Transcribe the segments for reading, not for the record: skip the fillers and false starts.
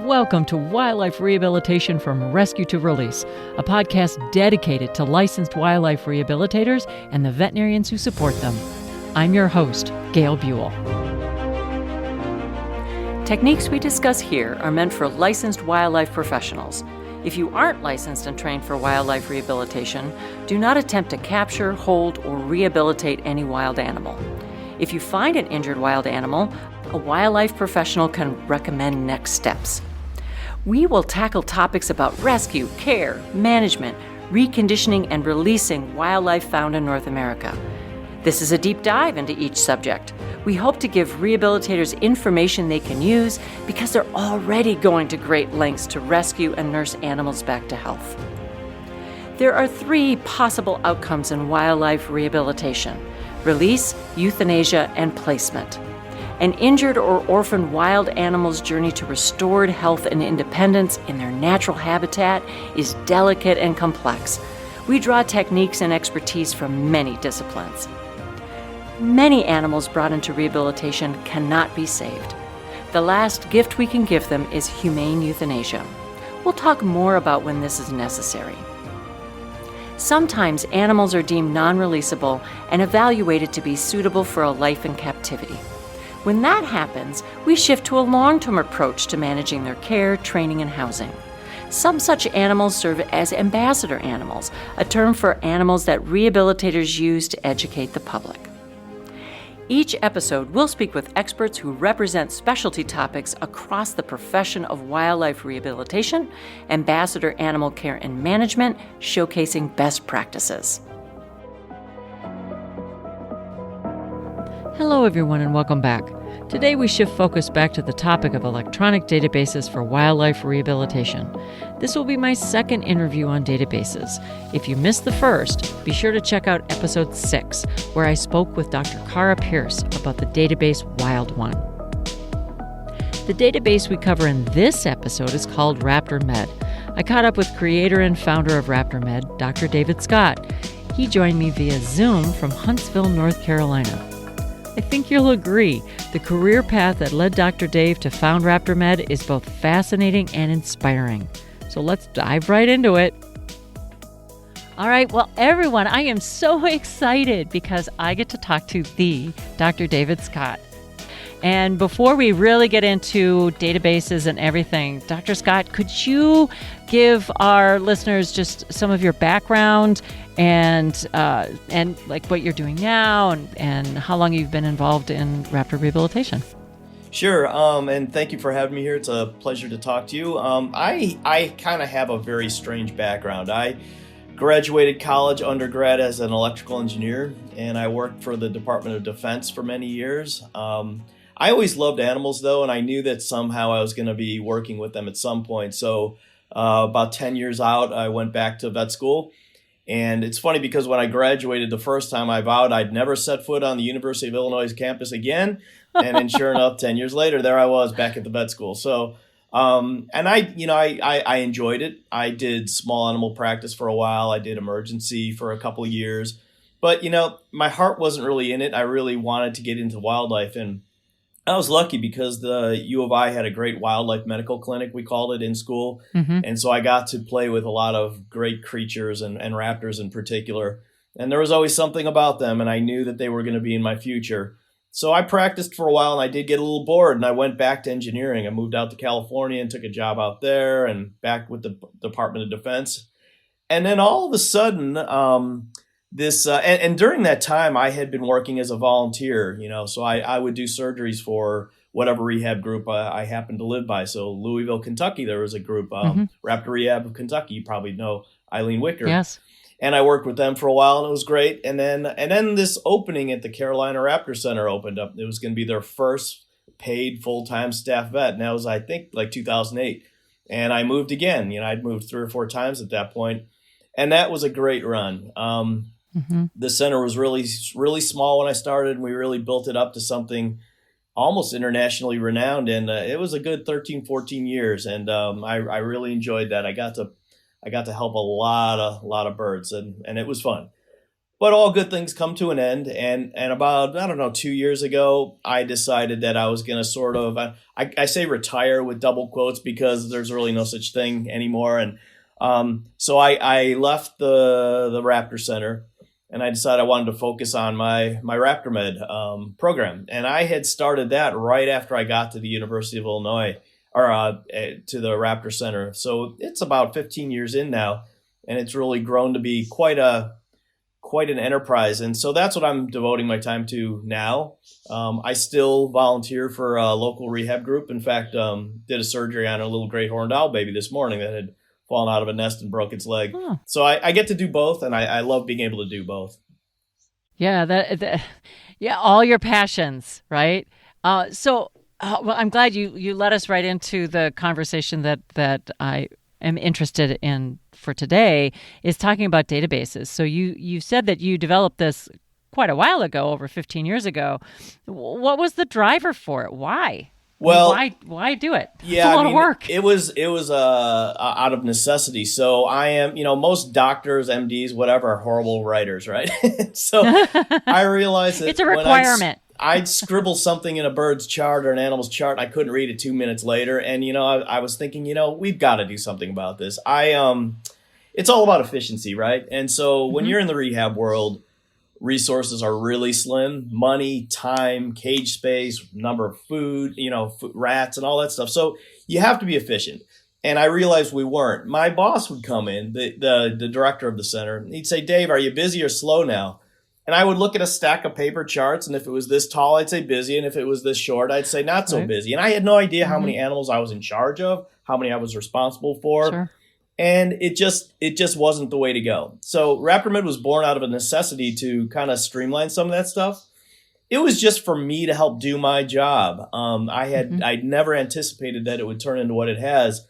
Welcome to Wildlife Rehabilitation from Rescue to Release, a podcast dedicated to licensed wildlife rehabilitators and the veterinarians who support them. I'm your host, Gail Buell. Techniques we discuss here are meant for licensed wildlife professionals. If you aren't licensed and trained for wildlife rehabilitation, do not attempt to capture, hold, or rehabilitate any wild animal. If you find an injured wild animal, a wildlife professional can recommend next steps. We will tackle topics about rescue, care, management, reconditioning, and releasing wildlife found in North America. This is a deep dive into each subject. We hope to give rehabilitators information they can use because they're already going to great lengths to rescue and nurse animals back to health. There are three possible outcomes in wildlife rehabilitation: release, euthanasia, and placement. An injured or orphaned wild animal's journey to restored health and independence in their natural habitat is delicate and complex. We draw techniques and expertise from many disciplines. Many animals brought into rehabilitation cannot be saved. The last gift we can give them is humane euthanasia. We'll talk more about when this is necessary. Sometimes animals are deemed non-releasable and evaluated to be suitable for a life in captivity. When that happens, we shift to a long-term approach to managing their care, training, and housing. Some such animals serve as ambassador animals, a term for animals that rehabilitators use to educate the public. Each episode, we'll speak with experts who represent specialty topics across the profession of wildlife rehabilitation, ambassador animal care and management, showcasing best practices. Hello, everyone, and welcome back. Today, we shift focus back to the topic of electronic databases for wildlife rehabilitation. This will be my second interview on databases. If you missed the first, be sure to check out episode 6, where I spoke with Dr. Cara Pierce about the database WildOne. The database we cover in this episode is called RaptorMed. I caught up with creator and founder of RaptorMed, Dr. David Scott. He joined me via Zoom from Huntsville, North Carolina. I think you'll agree, the career path that led Dr. Dave to found RaptorMed is both fascinating and inspiring. So let's dive right into it. All right, well, everyone, I am so excited because I get to talk to the Dr. David Scott. And before we really get into databases and everything, Dr. Scott, could you give our listeners just some of your background and like what you're doing now and how long you've been involved in Raptor rehabilitation? Sure, and thank you for having me here. It's a pleasure to talk to you. I kind of have a very strange background. I graduated college undergrad as an electrical engineer, and I worked for the Department of Defense for many years. I always loved animals, though, and I knew that somehow I was going to be working with them at some point. So about 10 years out, I went back to vet school. And it's funny because when I graduated the first time, I vowed I'd never set foot on the University of Illinois campus again. And then sure enough, 10 years later, there I was back at the vet school. So, and I enjoyed it. I did small animal practice for a while. I did emergency for a couple of years. But, my heart wasn't really in it. I really wanted to get into wildlife. And I was lucky because the U of I had a great wildlife medical clinic, we called it, in school. Mm-hmm. And so I got to play with a lot of great creatures and raptors in particular. And there was always something about them, and I knew that they were going to be in my future. So I practiced for a while, and I did get a little bored, and I went back to engineering. I moved out to California and took a job out there and back with the Department of Defense. And then all of a sudden, and during that time, I had been working as a volunteer, so I would do surgeries for whatever rehab group I happened to live by. So Louisville, Kentucky, there was a group, Raptor Rehab of Kentucky. You probably know Eileen Wicker. Yes. And I worked with them for a while, and it was great. And then this opening at the Carolina Raptor Center opened up. It was going to be their first paid full-time staff vet, and that was, I think, like 2008. And I moved again. I'd moved 3 or 4 times at that point, and that was a great run. The center was really, really small when I started, and we really built it up to something almost internationally renowned. And it was a good 13, 14 years. And I really enjoyed that. I got to help a lot of birds, and it was fun. But all good things come to an end. And about, I don't know, 2 years ago, I decided that I was going to sort of, I say retire with double quotes because there's really no such thing anymore. And so I left the Raptor Center, and I decided I wanted to focus on my RaptorMed program. And I had started that right after I got to the University of Illinois, or to the Raptor Center. So it's about 15 years in now, and it's really grown to be quite an enterprise. And so that's what I'm devoting my time to now. I still volunteer for a local rehab group. In fact, did a surgery on a little great horned owl baby this morning that had fallen out of a nest and broke its leg. Huh. So I get to do both, and I love being able to do both. Yeah, yeah, all your passions, right? Well, I'm glad you led us right into the conversation that I am interested in for today, is talking about databases. So you said that you developed this quite a while ago, over 15 years ago. What was the driver for it? Why? Well, why do it? Yeah, it's a lot of work. It was out of necessity. So I am, most doctors, MDs, whatever, are horrible writers, right? So I realized that it's a requirement. I'd scribble something in a bird's chart or an animal's chart, and I couldn't read it 2 minutes later. And I was thinking, we've got to do something about this. It's all about efficiency, right? And so when you're in the rehab world, resources are really slim: money, time, cage space, number of food, rats and all that stuff. So you have to be efficient. And I realized we weren't. My boss would come in, the director of the center, and he'd say, "Dave, are you busy or slow now?" And I would look at a stack of paper charts, and if it was this tall, I'd say busy, and if it was this short, I'd say not so busy. And I had no idea how many animals I was in charge of, how many I was responsible for. Sure. And it just wasn't the way to go. So RaptorMed was born out of a necessity to kind of streamline some of that stuff. It was just for me to help do my job. I'd never anticipated that it would turn into what it has.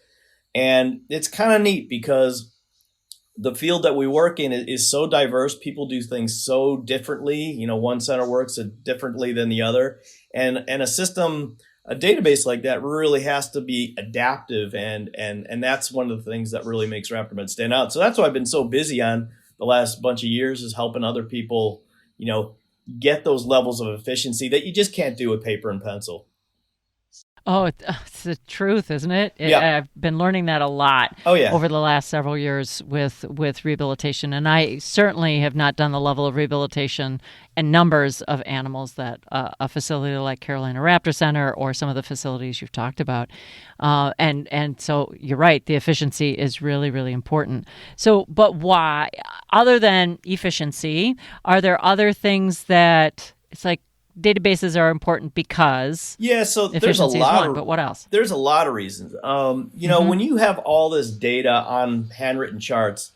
And it's kind of neat because the field that we work in is so diverse. People do things so differently. One center works differently than the other. And a database like that really has to be adaptive, and that's one of the things that really makes RaptorMed stand out. So that's what I've been so busy on the last bunch of years, is helping other people, get those levels of efficiency that you just can't do with paper and pencil. Oh, it's the truth, isn't it? Yeah. I've been learning that a lot over the last several years with rehabilitation. And I certainly have not done the level of rehabilitation and numbers of animals that a facility like Carolina Raptor Center or some of the facilities you've talked about. And so you're right, the efficiency is really, really important. So, but why, other than efficiency, are there other things that it's like, databases are important because so there's a lot but what else? There's a lot of reasons. When you have all this data on handwritten charts,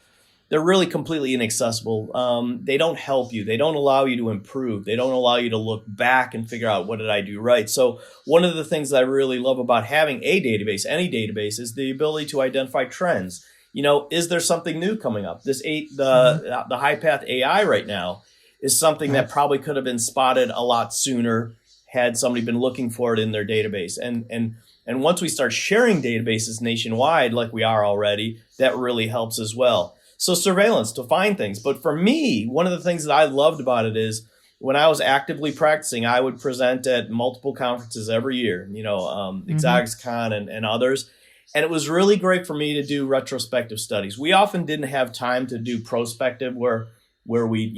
they're really completely inaccessible. They don't help you. They don't allow you to improve. They don't allow you to look back and figure out, what did I do right? So one of the things that I really love about having a database, any database, is the ability to identify trends. Is there something new coming up? The high-path AI right now is something that probably could have been spotted a lot sooner had somebody been looking for it in their database. And once we start sharing databases nationwide, like we are already, that really helps as well. So surveillance to find things. But for me, one of the things that I loved about it is when I was actively practicing, I would present at multiple conferences every year, ExoticusCon and others. And it was really great for me to do retrospective studies. We often didn't have time to do prospective where we,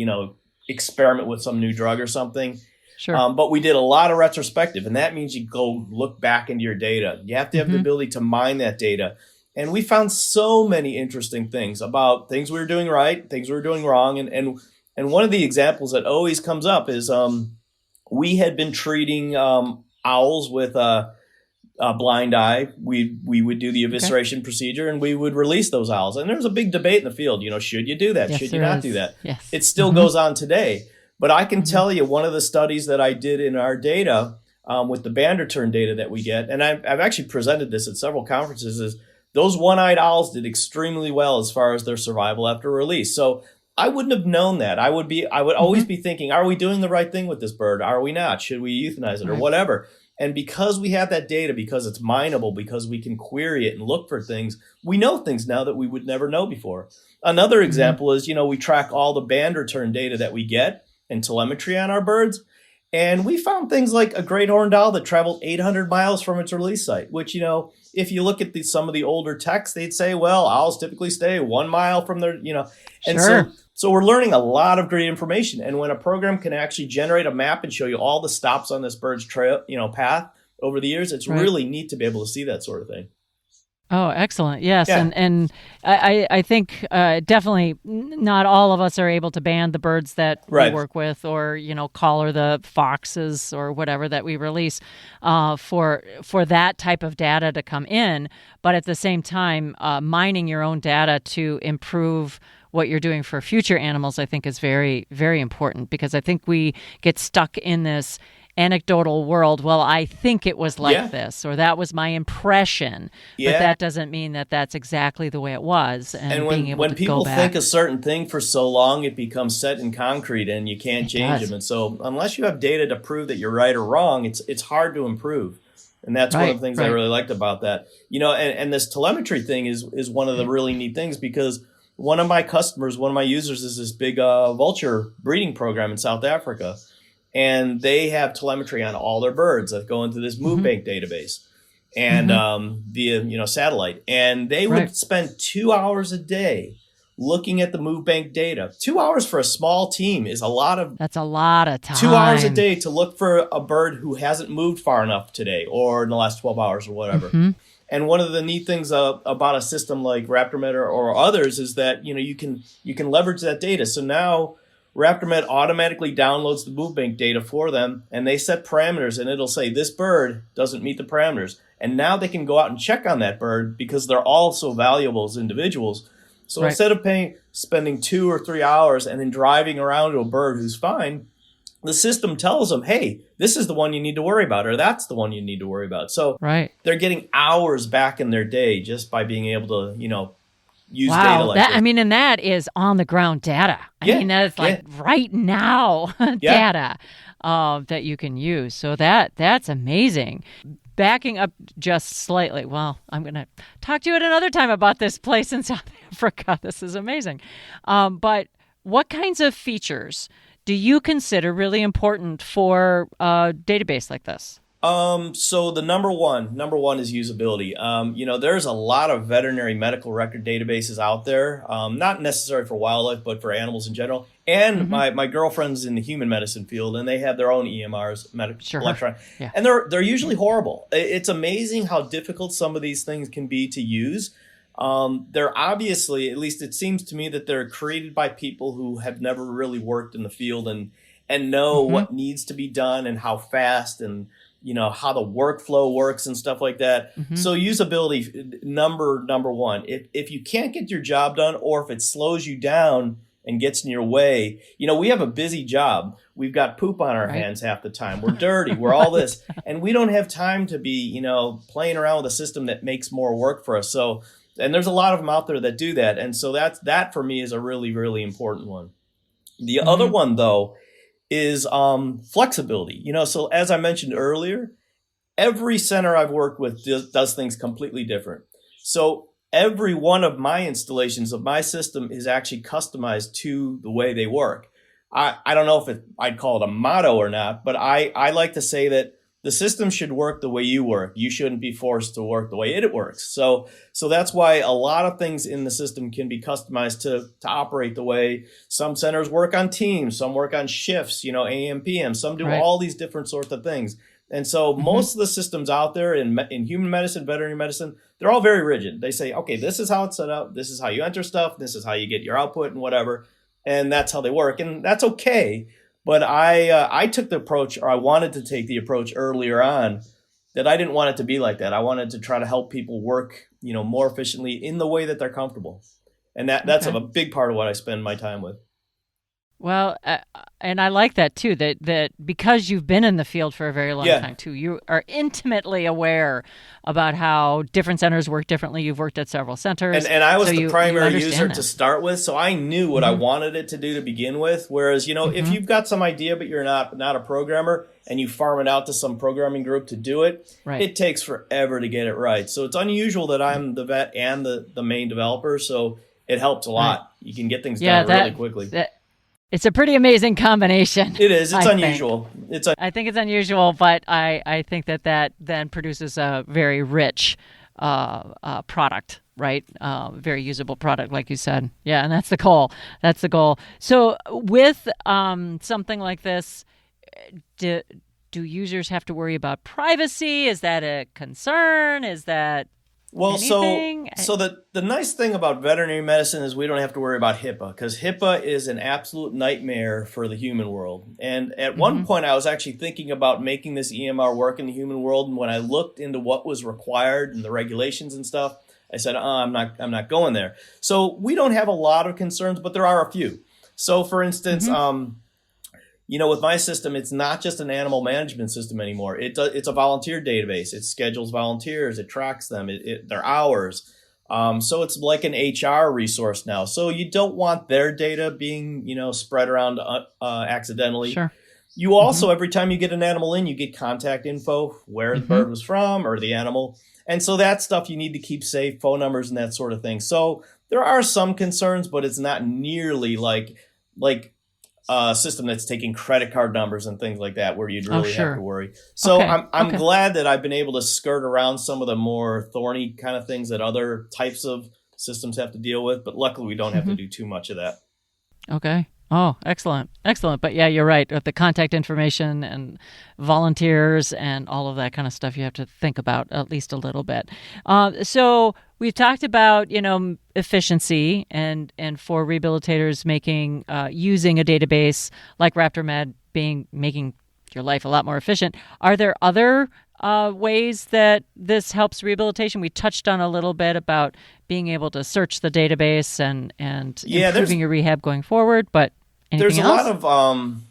experiment with some new drug or something. Sure. But we did a lot of retrospective, and that means you go look back into your data. You have to have the ability to mine that data. And we found so many interesting things about things we were doing right, things we were doing wrong. And one of the examples that always comes up is we had been treating owls with a blind eye. We would do the evisceration procedure, and we would release those owls. And there was a big debate in the field. Should you do that? Yes, should you not do that? Yes. It still goes on today. But I can tell you, one of the studies that I did in our data with the Banderturn data that we get, and I've actually presented this at several conferences, is those one-eyed owls did extremely well as far as their survival after release. So I wouldn't have known that. I would always be thinking, are we doing the right thing with this bird? Are we not? Should we euthanize it or whatever? And because we have that data, because it's mineable, because we can query it and look for things, we know things now that we would never know before. Another example is, we track all the band return data that we get and telemetry on our birds. And we found things like a great horned owl that traveled 800 miles from its release site, which, if you look at some of the older texts, they'd say, well, owls typically stay 1 mile from their, and Sure. so we're learning a lot of great information. And when a program can actually generate a map and show you all the stops on this bird's trail, path over the years, it's really neat to be able to see that sort of thing. Oh, excellent. Yes. Yeah. And I think definitely not all of us are able to band the birds that we work with or, collar the foxes or whatever that we release for that type of data to come in. But at the same time, mining your own data to improve what you're doing for future animals, I think is very, very important, because I think we get stuck in this anecdotal world. Well, I think it was like this, or that was my impression, but that doesn't mean that that's exactly the way it was. And when people think a certain thing for so long, it becomes set in concrete and you can't change them. And so unless you have data to prove that you're right or wrong, it's hard to improve. And that's one of the things I really liked about that. And this telemetry thing is one of the really neat things, because one of my customers, one of my users, is this big vulture breeding program in South Africa. And they have telemetry on all their birds that go into this move bank database and via satellite. And they would spend 2 hours a day looking at the move bank data. 2 hours for a small team is that's a lot of time. 2 hours a day to look for a bird who hasn't moved far enough today or in the last 12 hours or whatever. And one of the neat things about a system like RaptorMed or others is that you can leverage that data. So now RaptorMed automatically downloads the move bank data for them, and they set parameters, and it'll say this bird doesn't meet the parameters. And now they can go out and check on that bird, because they're all so valuable as individuals. So instead of spending 2 or 3 hours and then driving around to a bird who's fine, the system tells them, hey, this is the one you need to worry about, or that's the one you need to worry about. So they're getting hours back in their day just by being able to, use data like that. And that is on the ground data. I mean, that's like right now data that you can use. So that's amazing. Backing up just slightly. Well, I'm going to talk to you at another time about this place in South Africa. This is amazing. But what kinds of features do you consider really important for a database like this? So the number one is usability. There's a lot of veterinary medical record databases out there, not necessarily for wildlife, but for animals in general. And my girlfriend's in the human medicine field, and they have their own EMRs, electronic, and they're usually horrible. It's amazing how difficult some of these things can be to use. They're obviously, at least it seems to me, that they're created by people who have never really worked in the field and know what needs to be done and how fast and how the workflow works and stuff like that. So usability, number one. If you can't get your job done, or if it slows you down and gets in your way, we have a busy job. We've got poop on our hands half the time. We're dirty. We're all this. And we don't have time to be, playing around with a system that makes more work for us. So, and there's a lot of them out there that do that. And so that for me is a really, really important one. The other one, though, is flexibility. So as I mentioned earlier, every center I've worked with does things completely different. So every one of my installations of my system is actually customized to the way they work. I don't know if I'd call it a motto or not, but I like to say that the system should work the way you work. You shouldn't be forced to work the way it works. So that's why a lot of things in the system can be customized to operate the way some centers work on teams, some work on shifts, AM, PM, some do all these different sorts of things. And so most of the systems out there in human medicine, veterinary medicine, they're all very rigid. They say, okay, this is how it's set up. This is how you enter stuff. This is how you get your output and whatever. And that's how they work. And that's okay. But I took the approach, or I wanted to take the approach earlier on, that I didn't want it to be like that. I wanted to try to help people work, more efficiently in the way that they're comfortable. And that's a big part of what I spend my time with. Well, and I like that too. That because you've been in the field for a very long Yeah. time too, you are intimately aware about how different centers work differently. You've worked at several And centers, I so was the you primary user understand to that. start with, so I knew what I Hmm. wanted it to do to begin with. Whereas, if Hmm. you've got some idea but you're not a programmer and you farm it out to some programming group to do it, Right. it takes forever to get it right. So it's unusual that Right. I'm the vet and the main developer, so it helps a Right. lot. You can get things Yeah. done really quickly. That it's a pretty amazing combination. It is. It's I think. unusual. I think it's unusual, but I think that then produces a very rich product, right? Very usable product, like you said. Yeah, and that's the goal. That's the goal. So with something like this, do, do users have to worry about privacy? Is that a concern? Is that Well, anything? the nice thing about veterinary medicine is we don't have to worry about HIPAA because HIPAA is an absolute nightmare for the human world. And at one Mm-hmm. point, I was actually thinking about making this EMR work in the human world. And when I looked into what was required and the regulations and stuff, I said, I'm not going there. So we don't have a lot of concerns, but there are a few. So, for instance, Mm-hmm. with my system, it's not just an animal management system anymore. It's a volunteer database. It schedules volunteers. It tracks them. Their hours. So it's like an HR resource now. So you don't want their data being, spread around accidentally. Sure. You Mm-hmm. also, every time you get an animal in, you get contact info, where the Mm-hmm. bird was from or the animal. And so that stuff you need to keep safe, phone numbers and that sort of thing. So there are some concerns, but it's not nearly like a system that's taking credit card numbers and things like that, where you'd Oh, really have to sure. worry. So Okay. I'm Okay. glad that I've been able to skirt around some of the more thorny kind of things that other types of systems have to deal with. But luckily, we don't have to Mm-hmm. do too much of that. Okay. Oh, excellent. Excellent. But yeah, you're right. With the contact information and volunteers and all of that kind of stuff, you have to think about at least a little bit. So we've talked about, efficiency and for rehabilitators making, using a database like RaptorMed making your life a lot more efficient. Are there other ways that this helps rehabilitation? We touched on a little bit about being able to search the database and Yeah, improving your rehab going forward, but anything there's a lot else? of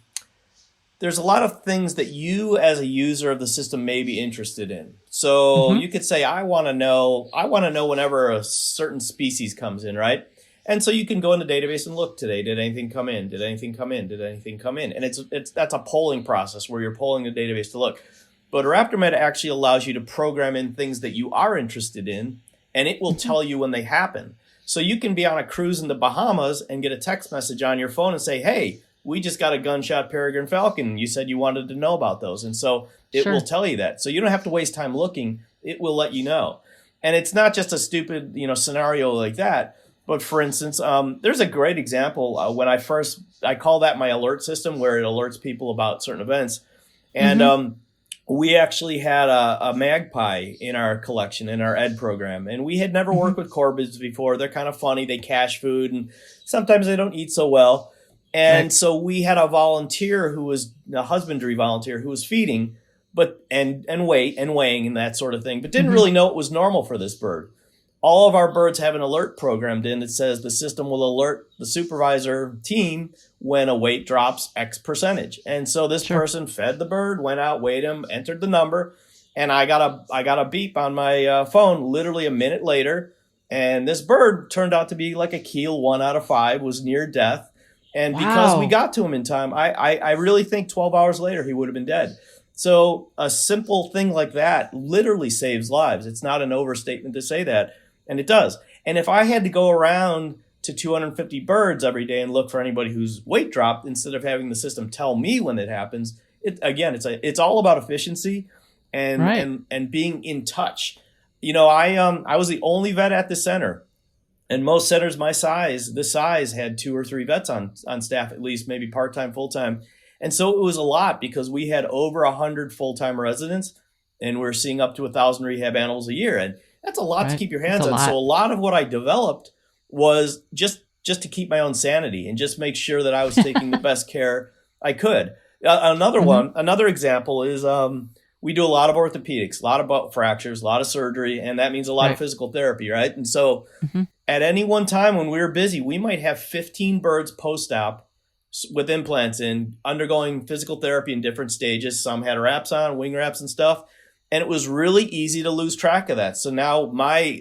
there's a lot of things that you as a user of the system may be interested in. So Mm-hmm. you could say, I want to know whenever a certain species comes in, right? And so you can go in the database and look today. Did anything come in? Did anything come in? Did anything come in? And that's a polling process where you're polling the database to look. But RaptorMed actually allows you to program in things that you are interested in, and it will Mm-hmm. tell you when they happen. So you can be on a cruise in the Bahamas and get a text message on your phone and say, hey, we just got a gunshot peregrine falcon. You said you wanted to know about those. And so it will Sure. tell you that. So you don't have to waste time looking. It will let you know. And it's not just a stupid, scenario like that. But for instance, there's a great example when I call that my alert system, where it alerts people about certain events. And Mm-hmm. we actually had a magpie in our collection in our ed program, and we had never Mm-hmm. worked with corvids before. They're kind of funny. They cache food, and sometimes they don't eat so well. And Right. so we had a volunteer who was a husbandry volunteer who was feeding, but and weighing and that sort of thing, but didn't Mm-hmm. really know it was normal for this bird. All of our birds have an alert programmed in that says the system will alert the supervisor team when a weight drops X percentage. And so this Sure. person fed the bird, went out, weighed him, entered the number, and I got a beep on my phone literally a minute later, and this bird turned out to be like a Keel 1 out of 5, was near death. And because we Wow. got to him in time, I really think 12 hours later he would have been dead. So a simple thing like that literally saves lives. It's not an overstatement to say that. And it does. And if I had to go around to 250 birds every day and look for anybody whose weight dropped instead of having the system tell me when it happens, it's all about efficiency and Right. and being in touch. I was the only vet at the center. And most centers this size, had 2 or 3 vets on staff, at least, maybe part-time, full-time. And so it was a lot because we had over 100 full-time residents, and we're seeing up to 1,000 rehab animals a year. And that's a lot to Right. keep your That's hands a on. So lot. a lot of what I developed was just to keep my own sanity and just make sure that I was taking the best care I could. Mm-hmm. Another example is we do a lot of orthopedics, a lot of butt fractures, a lot of surgery, and that means a lot of Right. physical therapy, right? And so Mm-hmm. at any one time when we were busy, we might have 15 birds post-op with implants in, undergoing physical therapy in different stages. Some had wraps on, wing wraps and stuff. And it was really easy to lose track of that. So now my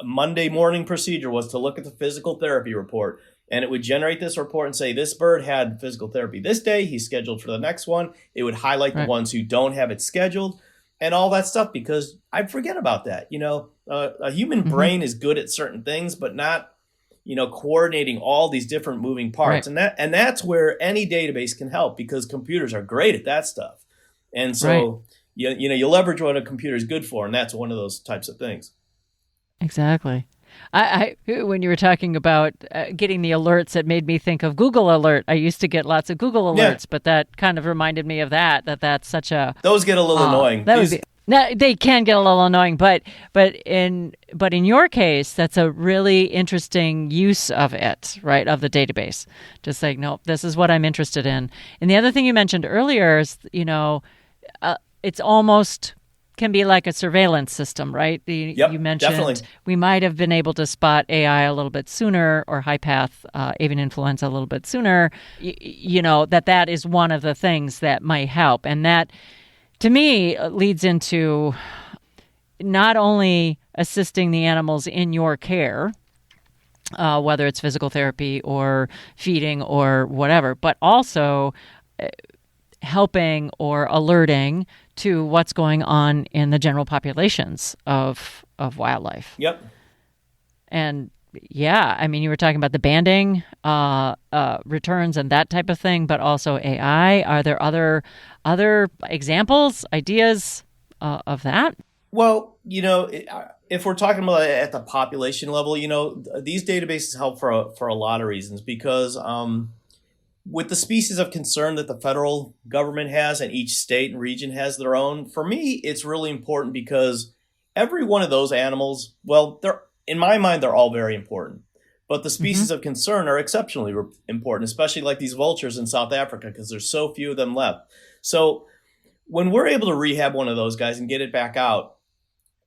Monday morning procedure was to look at the physical therapy report, and it would generate this report and say, this bird had physical therapy this day. He's scheduled for the next one. It would highlight the ones who don't have it scheduled and all that stuff, because I forget about that. A human brain is good at certain things, but not, coordinating all these different moving parts. Right. And that's where any database can help, because computers are great at that stuff. And so, you leverage what a computer is good for, and that's one of those types of things. Exactly. I when you were talking about getting the alerts, it made me think of Google Alert. I used to get lots of Google alerts, but that kind of reminded me of that's such a... Those get a little annoying. They can get a little annoying, but in your case, that's a really interesting use of it, right, of the database. Just like, no, this is what I'm interested in. And the other thing you mentioned earlier is, it's almost can be like a surveillance system, right? You mentioned definitely. We might have been able to spot AI a little bit sooner, or high path avian influenza a little bit sooner. That is one of the things that might help. And that, to me, leads into not only assisting the animals in your care, whether it's physical therapy or feeding or whatever, but also helping or alerting to what's going on in the general populations of wildlife. Yep. And you were talking about the banding returns and that type of thing, but also AI. Are there other examples, ideas of that? Well, if we're talking about it at the population level, these databases help for a lot of reasons, because with the species of concern that the federal government has, and each state and region has their own, for me, it's really important, because every one of those animals, in my mind, they're all very important. But the species of concern are exceptionally important, especially like these vultures in South Africa, because there's so few of them left. So when we're able to rehab one of those guys and get it back out,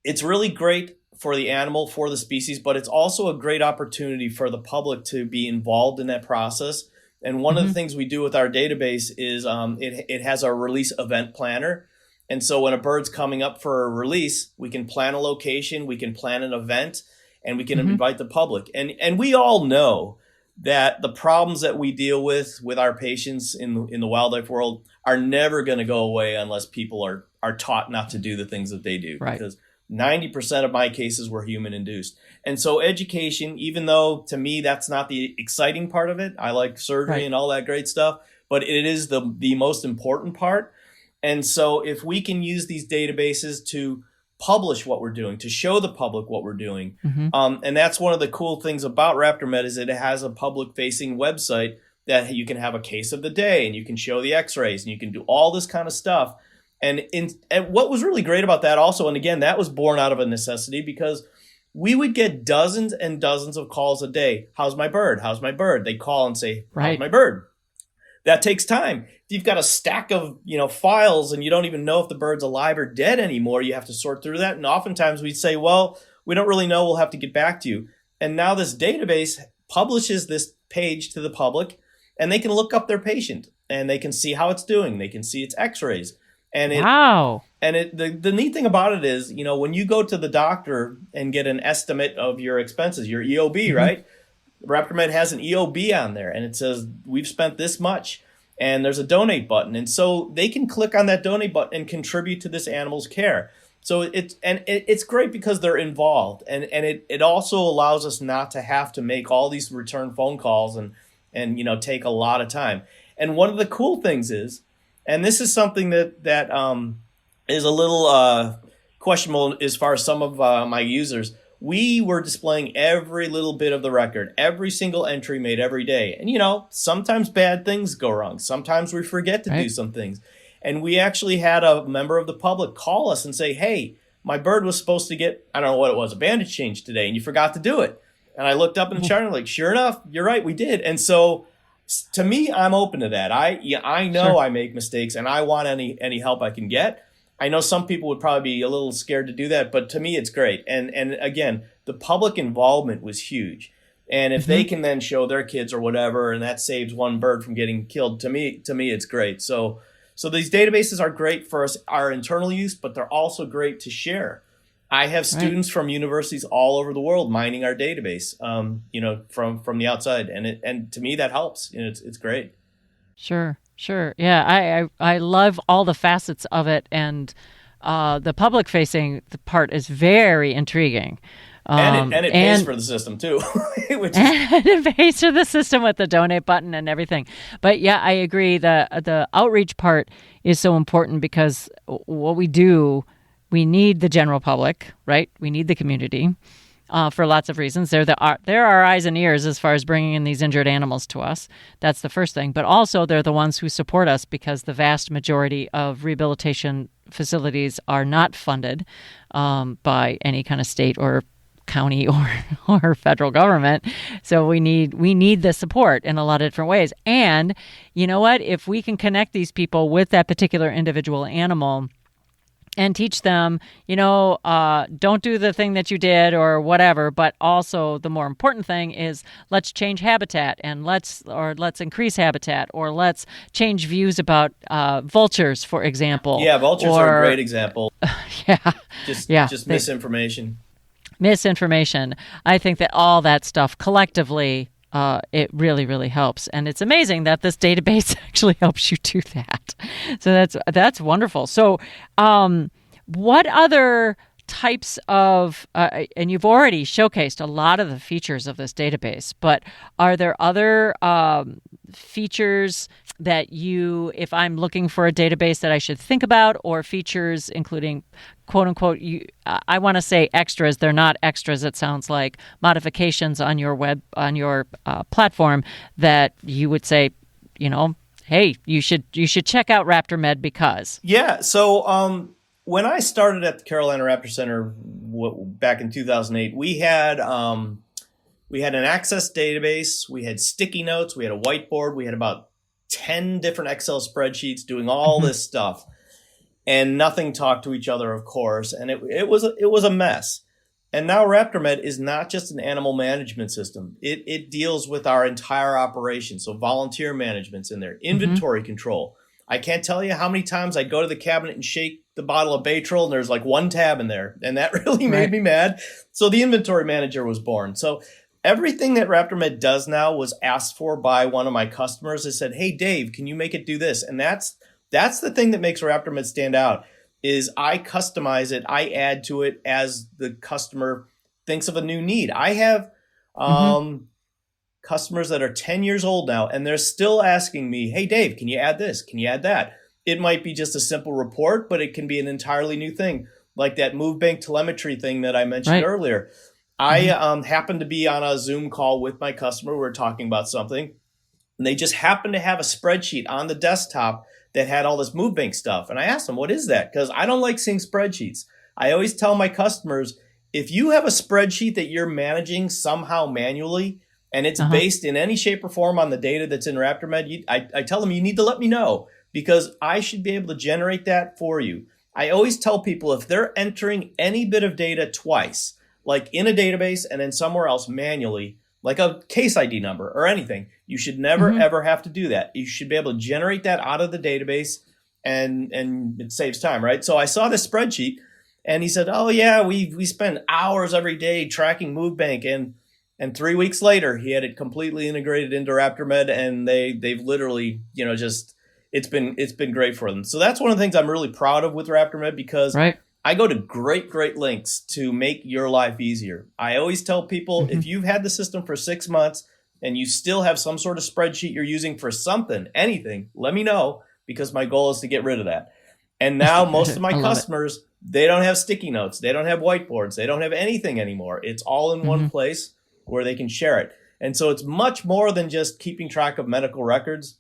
it's really great for the animal, for the species, but it's also a great opportunity for the public to be involved in that process. And one of the things we do with our database is it has our release event planner. And so when a bird's coming up for a release, we can plan a location, we can plan an event, and we can invite the public. And we all know that the problems that we deal with our patients in the wildlife world are never going to go away unless people are taught not to do the things that they do. Right. Because 90% of my cases were human induced. And so education, even though to me that's not the exciting part of it, I like surgery and all that great stuff, but it is the most important part. And so if we can use these databases to publish what we're doing, to show the public what we're doing, and that's one of the cool things about RaptorMed, is that it has a public-facing website that you can have a case of the day, and you can show the x-rays, and you can do all this kind of stuff. And what was really great about that also, and again, that was born out of a necessity, because we would get dozens and dozens of calls a day. How's my bird? How's my bird? They call and say, how's my bird? That takes time. If you've got a stack of files and you don't even know if the bird's alive or dead anymore, you have to sort through that. And oftentimes we'd say, well, we don't really know. We'll have to get back to you. And now this database publishes this page to the public, and they can look up their patient, and they can see how it's doing. They can see its x-rays. And the neat thing about it is, when you go to the doctor and get an estimate of your expenses, your EOB, right? RaptorMed has an EOB on there, and it says we've spent this much, and there's a donate button, and so they can click on that donate button and contribute to this animal's care. So it's great because they're involved, and it also allows us not to have to make all these return phone calls and take a lot of time. And one of the cool things is, and this is something that is a little questionable as far as some of my users, we were displaying every little bit of the record, every single entry made every day. And, sometimes bad things go wrong. Sometimes we forget to do some things. And we actually had a member of the public call us and say, hey, my bird was supposed to get, I don't know what it was, a bandage change today, and you forgot to do it. And I looked up in the chart and sure enough, you're right, we did. And so to me, I'm open to that. I know I make mistakes, and I want any help I can get. I know some people would probably be a little scared to do that, but to me, it's great. And again, the public involvement was huge. And if they can then show their kids or whatever, and that saves one bird from getting killed, to me, it's great. So these databases are great for our internal use, but they're also great to share. I have students from universities all over the world mining our database, from the outside, and to me that helps. It's great. Sure. Yeah, I love all the facets of it, and the public facing part is very intriguing. And it pays for the system too. And it pays for the system with the donate button and everything. But yeah, I agree. The outreach part is so important because what we do, we need the general public, right? We need the community for lots of reasons. They're our eyes and ears as far as bringing in these injured animals to us. That's the first thing. But also they're the ones who support us because the vast majority of rehabilitation facilities are not funded by any kind of state or county or federal government. So we need the support in a lot of different ways. And you know what? If we can connect these people with that particular individual animal and teach them, don't do the thing that you did or whatever, but also the more important thing is let's change habitat and let's increase habitat, or let's change views about vultures, for example. Yeah, vultures are a great example. Just misinformation. Misinformation. I think that all that stuff collectively, it really, really helps. And it's amazing that this database actually helps you do that. So that's wonderful. So what other types of, and you've already showcased a lot of the features of this database, but are there other features that if I'm looking for a database that I should think about, or features including quote unquote, I want to say extras, they're not extras, it sounds like modifications on your platform that you would say, hey, you should check out RaptorMed because. Yeah. So when I started at the Carolina Raptor Center back in 2008, we had an access database, we had sticky notes, we had a whiteboard, we had about 10 different Excel spreadsheets doing all this stuff, and nothing talked to each other, of course. And it was a mess. And now RaptorMed is not just an animal management system. It deals with our entire operation. So volunteer management's in there, inventory control. I can't tell you how many times I go to the cabinet and shake the bottle of Baytril and there's like one tab in there. And that really made me mad. So the inventory manager was born. So everything that RaptorMed does now was asked for by one of my customers. They said, hey, Dave, can you make it do this? And that's the thing that makes RaptorMed stand out, is I customize it. I add to it as the customer thinks of a new need. I have customers that are 10 years old now, and they're still asking me, hey, Dave, can you add this? Can you add that? It might be just a simple report, but it can be an entirely new thing, like that move bank telemetry thing that I mentioned earlier. I happened to be on a Zoom call with my customer. We were talking about something, and they just happened to have a spreadsheet on the desktop that had all this move bank stuff. And I asked them, what is that? Because I don't like seeing spreadsheets. I always tell my customers, if you have a spreadsheet that you're managing somehow manually, and it's based in any shape or form on the data that's in RaptorMed, I tell them you need to let me know, because I should be able to generate that for you. I always tell people, if they're entering any bit of data twice, like in a database and then somewhere else manually, like a case ID number or anything, you should never, ever have to do that. You should be able to generate that out of the database, and it saves time, right? So I saw this spreadsheet, and he said, oh, yeah, we spend hours every day tracking MoveBank. And 3 weeks later, he had it completely integrated into RaptorMed, and they've literally, just it's been great for them. So that's one of the things I'm really proud of with RaptorMed, because I go to great lengths to make your life easier. I always tell people, if you've had the system for 6 months and you still have some sort of spreadsheet you're using for something, anything, let me know, because my goal is to get rid of that. And now most of my customers, they don't have sticky notes. They don't have whiteboards. They don't have anything anymore. It's all in one place where they can share it. And so it's much more than just keeping track of medical records.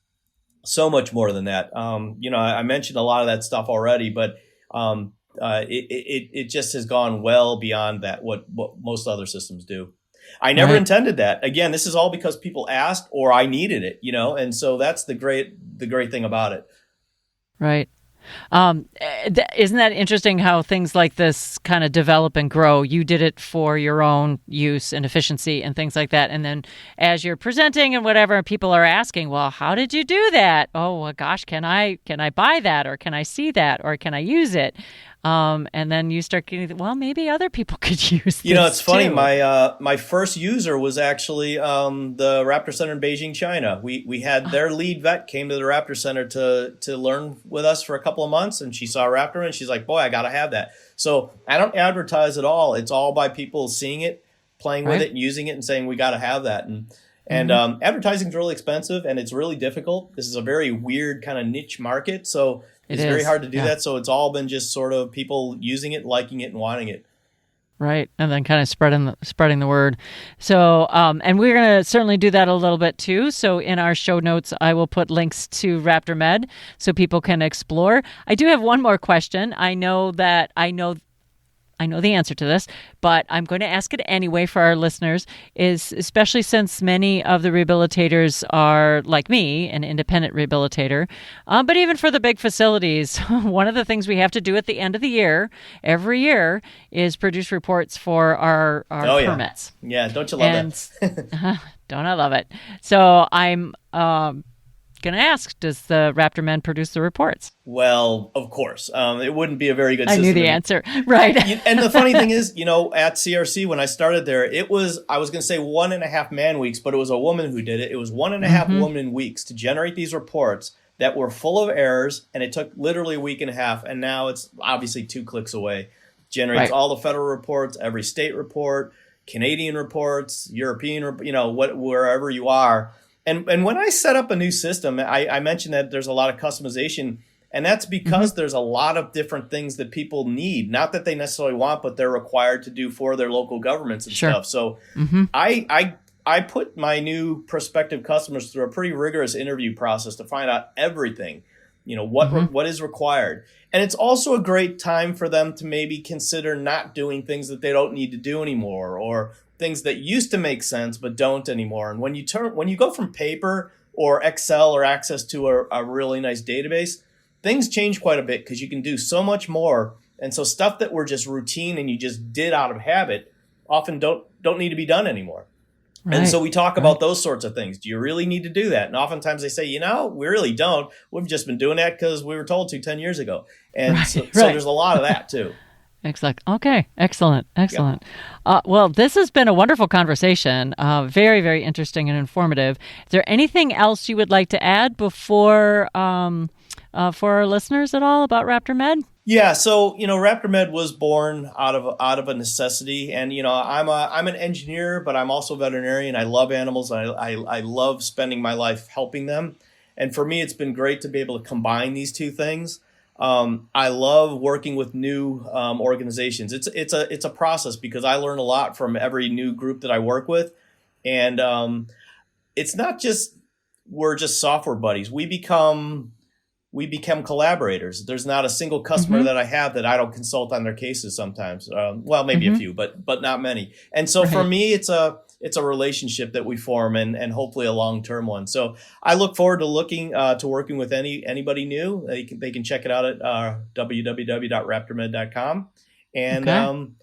So much more than that. I mentioned a lot of that stuff already, but it just has gone well beyond that, what most other systems do. I never intended that. Again, this is all because people asked, or I needed it, and so that's the great thing about it. Right. Isn't that interesting how things like this kind of develop and grow? You did it for your own use and efficiency and things like that. And then as you're presenting and whatever, people are asking, well, how did you do that? Oh, well, gosh, can I buy that? Or can I see that? Or can I use it? And then you start getting, well, maybe other people could use this. It's funny. Too. My first user was actually the Raptor Center in Beijing, China. We had their lead vet came to the Raptor Center to learn with us for a couple of months, and she saw Raptor and she's like, boy, I got to have that. So I don't advertise at all. It's all by people seeing it, playing with it, and using it, and saying we got to have that. And advertising is really expensive and it's really difficult. This is a very weird kind of niche market, so it's very hard to do that. So it's all been just sort of people using it, liking it, and wanting it. Right, and then kind of spreading the word. So, and we're going to certainly do that a little bit too. So in our show notes, I will put links to RaptorMed so people can explore. I do have one more question. I know the answer to this, but I'm going to ask it anyway for our listeners, is especially since many of the rehabilitators are like me, an independent rehabilitator, but even for the big facilities, one of the things we have to do at the end of the year, every year, is produce reports for our permits. Yeah, don't you love that? Don't I love it? So I'm going to ask, does the RaptorMed produce the reports? Well, of course. It wouldn't be a very good system. I knew the answer. Right. And the funny thing is, at CRC, when I started there, I was going to say 1.5 man weeks, but it was a woman who did it. It was 1.5 woman weeks to generate these reports that were full of errors, and it took literally a week and a half, and now it's obviously 2 clicks away. Generates all the federal reports, every state report, Canadian reports, European, wherever you are. And when I set up a new system, I mentioned that there's a lot of customization, and that's because there's a lot of different things that people need, not that they necessarily want, but they're required to do for their local governments and stuff. So I put my new prospective customers through a pretty rigorous interview process to find out everything, what is required. And it's also a great time for them to maybe consider not doing things that they don't need to do anymore, or things that used to make sense but don't anymore. And when you go from paper or Excel or access to a really nice database, things change quite a bit because you can do so much more. And so stuff that were just routine and you just did out of habit often don't need to be done anymore. Right. And so we talk about those sorts of things. Do you really need to do that? And oftentimes they say, we really don't. We've just been doing that because we were told to 10 years ago. And so there's a lot of that too. Excellent. Okay. Excellent. Yep. Well, this has been a wonderful conversation. Very, very interesting and informative. Is there anything else you would like to add before for our listeners at all about RaptorMed? Yeah. So RaptorMed was born out of a necessity, and I'm an engineer, but I'm also a veterinarian. I love animals. I love spending my life helping them, and for me, it's been great to be able to combine these two things. I love working with new organizations. It's a process because I learn a lot from every new group that I work with, and it's not just we're just software buddies. We become collaborators. There's not a single customer that I have that I don't consult on their cases sometimes. Well, maybe a few, but not many. And so for me, it's a relationship that we form, and hopefully a long-term one. So I look forward to working with anybody new. They can check it out at www.raptormed.com. And I'm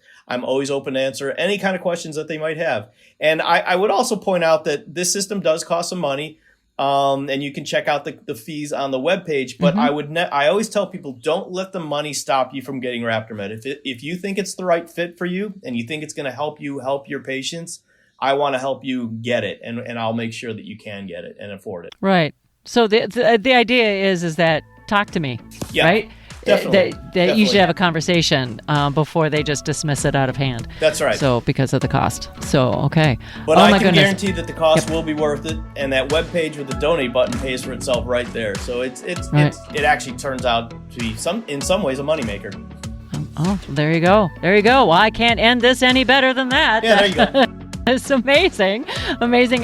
always open to answer any kind of questions that they might have. And I would also point out that this system does cost some money. And you can check out the fees on the webpage. But I always tell people, don't let the money stop you from getting RaptorMed. If you think it's the right fit for you and you think it's going to help you help your patients, I want to help you get it, and I'll make sure that you can get it and afford it. Right. So the idea is that talk to me, right? Definitely. That you should have a conversation before they just dismiss it out of hand. That's right. So because of the cost. So, okay. But I can guarantee that the cost will be worth it, and that webpage with the donate button pays for itself right there. So it actually turns out to be in some ways a moneymaker. Oh, there you go. Well, I can't end this any better than that. Yeah, there you go. It's amazing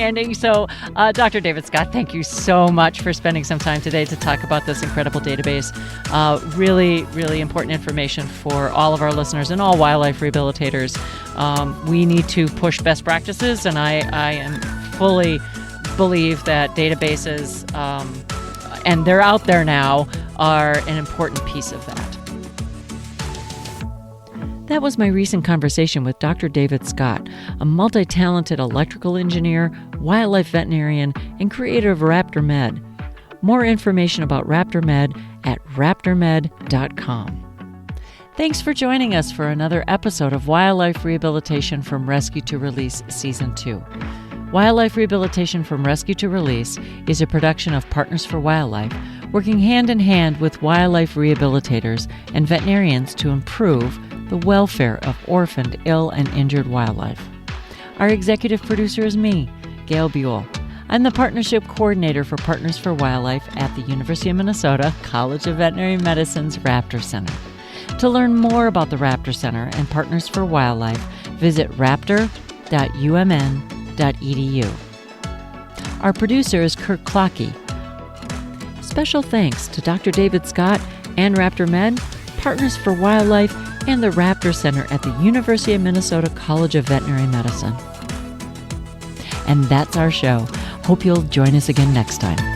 ending. So, Dr. David Scott, thank you so much for spending some time today to talk about this incredible database. Really, really important information for all of our listeners and all wildlife rehabilitators. We need to push best practices, and I am fully believe that databases, and they're out there now, are an important piece of that. That was my recent conversation with Dr. David Scott, a multi-talented electrical engineer, wildlife veterinarian, and creator of RaptorMed. More information about RaptorMed at RaptorMed.com. Thanks for joining us for another episode of Wildlife Rehabilitation from Rescue to Release Season 2. Wildlife Rehabilitation from Rescue to Release is a production of Partners for Wildlife, working hand in hand with wildlife rehabilitators and veterinarians to improve the welfare of orphaned, ill, and injured wildlife. Our executive producer is me, Gail Buell. I'm the Partnership Coordinator for Partners for Wildlife at the University of Minnesota College of Veterinary Medicine's Raptor Center. To learn more about the Raptor Center and Partners for Wildlife, visit raptor.umn.edu. Our producer is Kirk Clockey. Special thanks to Dr. David Scott and RaptorMed, Partners for Wildlife, and the Raptor Center at the University of Minnesota College of Veterinary Medicine. And that's our show. Hope you'll join us again next time.